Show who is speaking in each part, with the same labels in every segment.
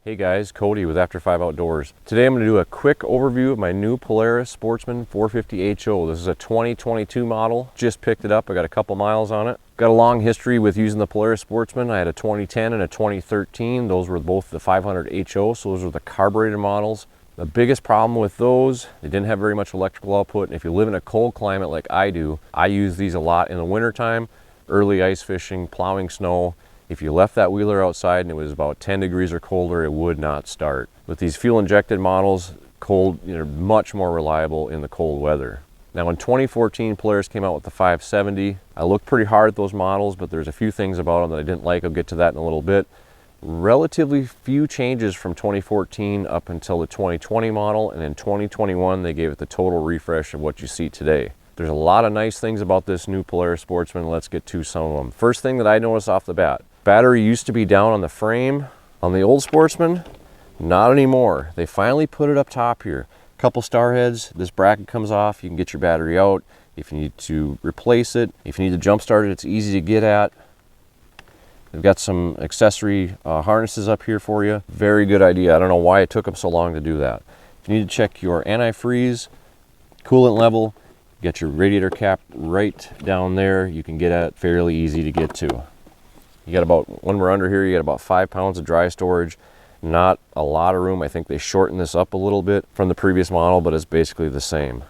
Speaker 1: Hey guys, Cody with After 5 Outdoors. Today I'm going to do a quick overview of my new Polaris Sportsman 450 HO. This is a 2022 model. Just picked it up. I got a couple miles on it. Got a long history with using the Polaris Sportsman. I had a 2010 and a 2013. Those were both the 500 HO, so those were the carbureted models. The biggest problem with those, they didn't have very much electrical output, and if you live in a cold climate like I do, I use these a lot in the wintertime, early ice fishing, plowing snow. If you left that wheeler outside and it was about 10 degrees or colder, it would not start. With these fuel injected models, they're much more reliable in the cold weather. Now in 2014, Polaris came out with the 570. I looked pretty hard at those models, but there's a few things about them that I didn't like. I'll get to that in a little bit. Relatively few changes from 2014 up until the 2020 model, and in 2021 they gave it the total refresh of what you see today. There's a lot of nice things about this new Polaris Sportsman. Let's get to some of them. First thing that I noticed off the bat, battery used to be down on the frame on the old Sportsman, not anymore. They finally put it up top here. Couple star heads, this bracket comes off, you can get your battery out. If you need to replace it, if you need to jump start it, it's easy to get at. They've got some accessory harnesses up here for you. Very good idea. I don't know why it took them so long to do that. If you need to check your antifreeze, coolant level, get your radiator cap right down there. You can get at it, fairly easy to get to. You got about, when we're under here, you got about 5 pounds of dry storage. Not a lot of room. I think they shortened this up a little bit from the previous model, but it's basically the same.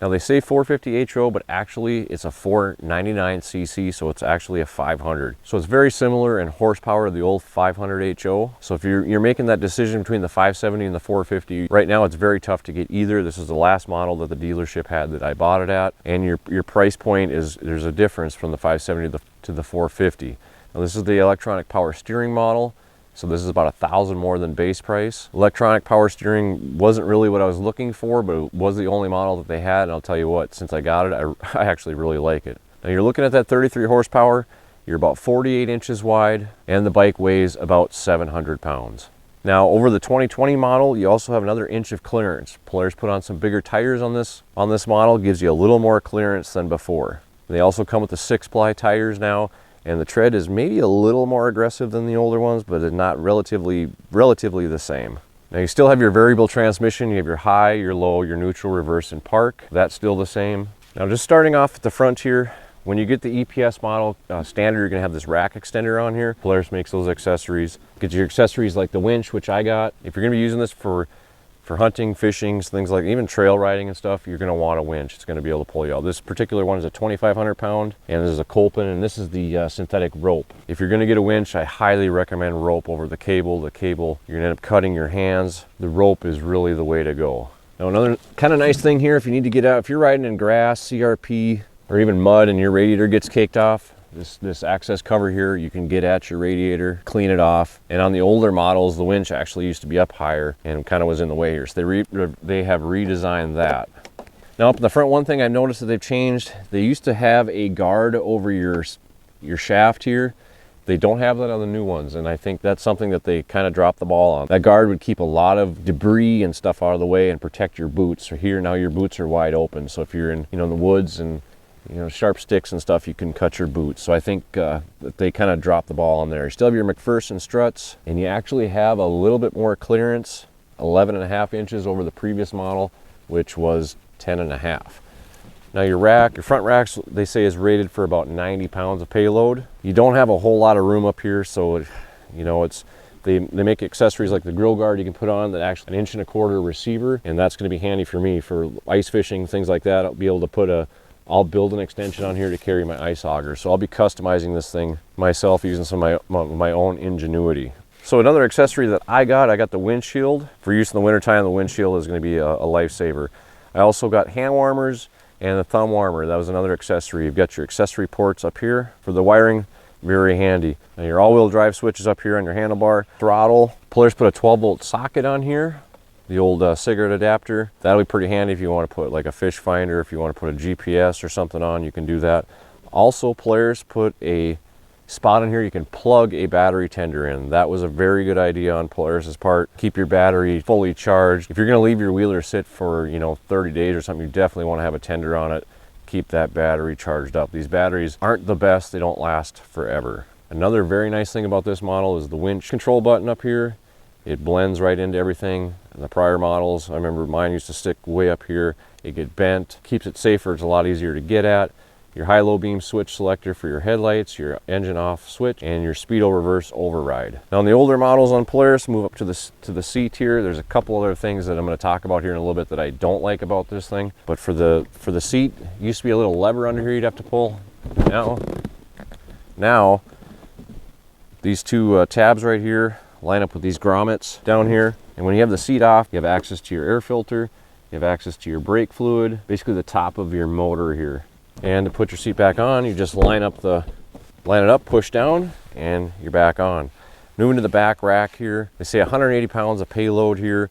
Speaker 1: Now they say 450 HO, but actually it's a 499 cc, so it's actually a 500. So it's very similar in horsepower to the old 500 HO. So if you're making that decision between the 570 and the 450, right now it's very tough to get either. This is the last model that the dealership had that I bought it at, and your price point is, there's a difference from the 570 to the 450. Now this is the electronic power steering model, so this is about $1,000 more than base price. Electronic power steering wasn't really what I was looking for, but it was the only model that they had, and I'll tell you what, since I got it, I actually really like it. Now you're looking at that 33 horsepower, you're about 48 inches wide, and the bike weighs about 700 pounds. Now over the 2020 model, you also have another inch of clearance. Polaris put on some bigger tires on this model, gives you a little more clearance than before. They also come with the 6-ply tires now, and the tread is maybe a little more aggressive than the older ones, but it's not relatively the same. Now you still have your variable transmission. You have your high, your low, your neutral, reverse, and park. That's still the same. Now just starting off at the front here, when you get the EPS model standard, you're gonna have this rack extender on here. Polaris makes those accessories. Get your accessories like the winch, which I got. If you're gonna be using this for hunting, fishing, things like even trail riding and stuff, you're going to want a winch. It's going to be able to pull you out. This particular one is a 2,500 pound, and this is a Colpin, and this is the synthetic rope. If you're going to get a winch, I highly recommend rope over the cable. The cable, you're going to end up cutting your hands. The rope is really the way to go. Now another kind of nice thing here, if you need to get out, if you're riding in grass, CRP, or even mud and your radiator gets caked off, this access cover here, you can get at your radiator, clean it off. And on the older models, the winch actually used to be up higher and kind of was in the way here. So they have redesigned that. Now up in the front, one thing I noticed that they've changed, they used to have a guard over your shaft here. They don't have that on the new ones, and I think that's something that they kind of dropped the ball on. That guard would keep a lot of debris and stuff out of the way and protect your boots. So here now your boots are wide open. So if you're in the woods and sharp sticks and stuff, you can cut your boots. So I think that they kind of dropped the ball on there. You still have your McPherson struts, and you actually have a little bit more clearance, 11.5 inches over the previous model, which was 10.5. Now your front racks, they say is rated for about 90 pounds of payload. You don't have a whole lot of room up here, so they make accessories like the grill guard you can put on that actually 1.25 inch receiver, and that's going to be handy for me for ice fishing, things like that. I'll be able to I'll build an extension on here to carry my ice auger. So I'll be customizing this thing myself using some of my own ingenuity. So another accessory that I got the windshield. For use in the wintertime, the windshield is going to be a lifesaver. I also got hand warmers and a thumb warmer. That was another accessory. You've got your accessory ports up here for the wiring. Very handy. Now your all-wheel drive switch is up here on your handlebar. Throttle. Polaris put a 12-volt socket on here. The old cigarette adapter. That'll be pretty handy if you want to put like a fish finder, if you want to put a GPS or something on, you can do that. Also, Polaris put a spot in here you can plug a battery tender in. That was a very good idea on Polaris's part. Keep your battery fully charged. If you're going to leave your wheeler sit for 30 days or something, you definitely want to have a tender on it. Keep that battery charged up. These batteries aren't the best. They don't last forever. Another very nice thing about this model is the winch control button up here. It blends right into everything. In the prior models, I remember mine used to stick way up here. It get bent, keeps it safer, it's a lot easier to get at. Your high-low beam switch selector for your headlights, your engine off switch, and your speedo reverse override. Now on the older models on Polaris, move up to the seat here. There's a couple other things that I'm going to talk about here in a little bit that I don't like about this thing. But for the seat, used to be a little lever under here you'd have to pull. Now these two tabs right here line up with these grommets down here. And when you have the seat off, you have access to your air filter, you have access to your brake fluid, basically the top of your motor here. And to put your seat back on, you just line it up, push down, and you're back on. Moving to the back rack here, they say 180 pounds of payload here.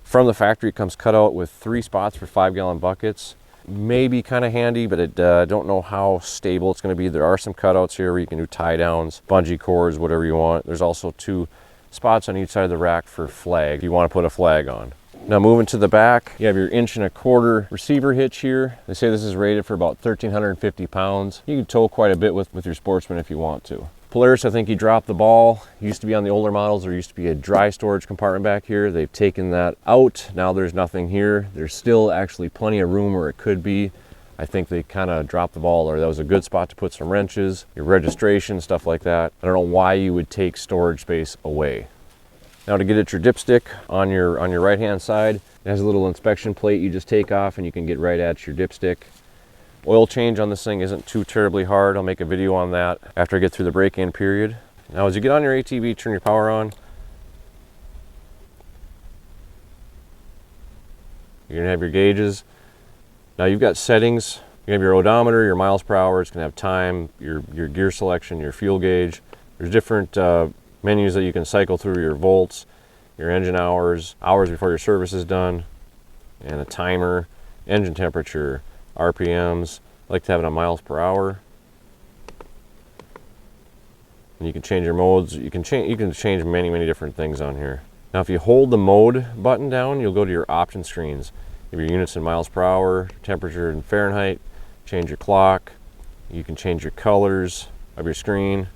Speaker 1: From the factory, it comes cut out with 3 spots for 5-gallon buckets. Maybe kind of handy, but I don't know how stable it's going to be. There are some cutouts here where you can do tie downs, bungee cords, whatever you want. There's also 2 spots on each side of the rack for flag if you want to put a flag on. Now moving to the back, you have your 1.25 inch receiver hitch here. They say this is rated for about 1,350 pounds. You can tow quite a bit with your Sportsman if you want to. Polaris, I think you dropped the ball. Used to be on the older models, there used to be a dry storage compartment back here. They've taken that out. Now there's nothing here. There's still actually plenty of room where it could be. I think they kind of dropped the ball, or that was a good spot to put some wrenches, your registration, stuff like that. I don't know why you would take storage space away. Now to get at your dipstick on your right hand side, it has a little inspection plate you just take off and you can get right at your dipstick. Oil change on this thing isn't too terribly hard. I'll make a video on that after I get through the break-in period. Now as you get on your ATV, turn your power on. You're gonna have your gauges. Now you've got settings. You have your odometer, your miles per hour. It's gonna have time, your gear selection, your fuel gauge. There's different menus that you can cycle through, your volts, your engine hours, hours before your service is done, and a timer, engine temperature, RPMs. I like to have it on miles per hour. And you can change your modes. You can change many different things on here. Now if you hold the mode button down, you'll go to your option screens. You have your units in miles per hour, temperature in Fahrenheit, change your clock. You can change your colors of your screen.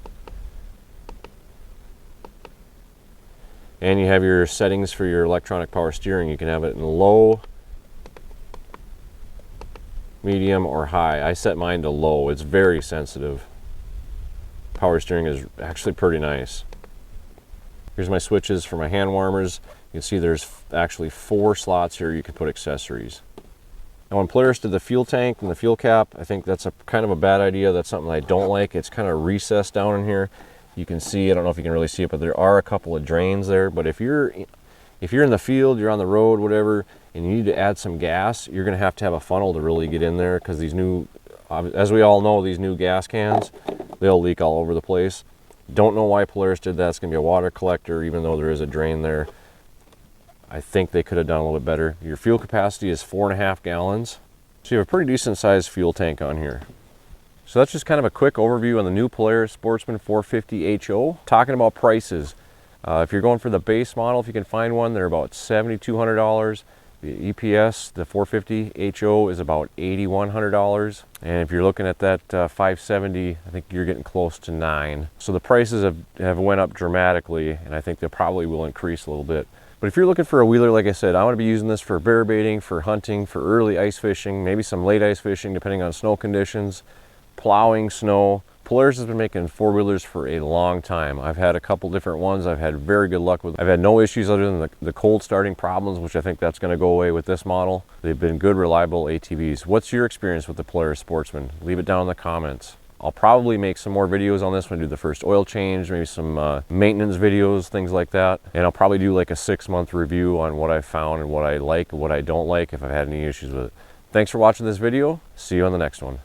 Speaker 1: And you have your settings for your electronic power steering. You can have it in low, medium, or high. I set mine to low. It's very sensitive. Power steering is actually pretty nice. Here's my switches for my hand warmers. You can see there's actually 4 slots here you can put accessories. Now when Polaris did the fuel tank and the fuel cap, I think that's kind of a bad idea. That's something I don't like. It's kind of recessed down in here. You can see, I don't know if you can really see it, but there are a couple of drains there. But if you're in the field, you're on the road, whatever, and you need to add some gas, you're gonna have to have a funnel to really get in there, because these new, as we all know, these new gas cans, they'll leak all over the place. Don't know why Polaris did that. It's gonna be a water collector, even though there is a drain there. I think they could have done a little bit better. Your fuel capacity is 4.5 gallons. So you have a pretty decent sized fuel tank on here. So that's just kind of a quick overview on the new Polaris Sportsman 450 HO. Talking about prices, if you're going for the base model, if you can find one, they're about $7,200. The EPS, the 450 HO, is about $8,100. And if you're looking at that 570, I think you're getting close to $9,000. So the prices have went up dramatically, and I think they probably will increase a little bit. But if you're looking for a wheeler, like I said, I want to be using this for bear baiting, for hunting, for early ice fishing, maybe some late ice fishing, depending on snow conditions, plowing snow. Polaris has been making 4-wheelers for a long time. I've had a couple different ones. I've had very good luck with. I've had no issues other than the cold starting problems, which I think that's going to go away with this model. They've been good, reliable ATVs. What's your experience with the Polaris Sportsman? Leave it down in the comments. I'll probably make some more videos on this one, do the first oil change, maybe some maintenance videos, things like that. And I'll probably do like a 6-month review on what I found and what I like and what I don't like if I've had any issues with it. Thanks for watching this video. See you on the next one.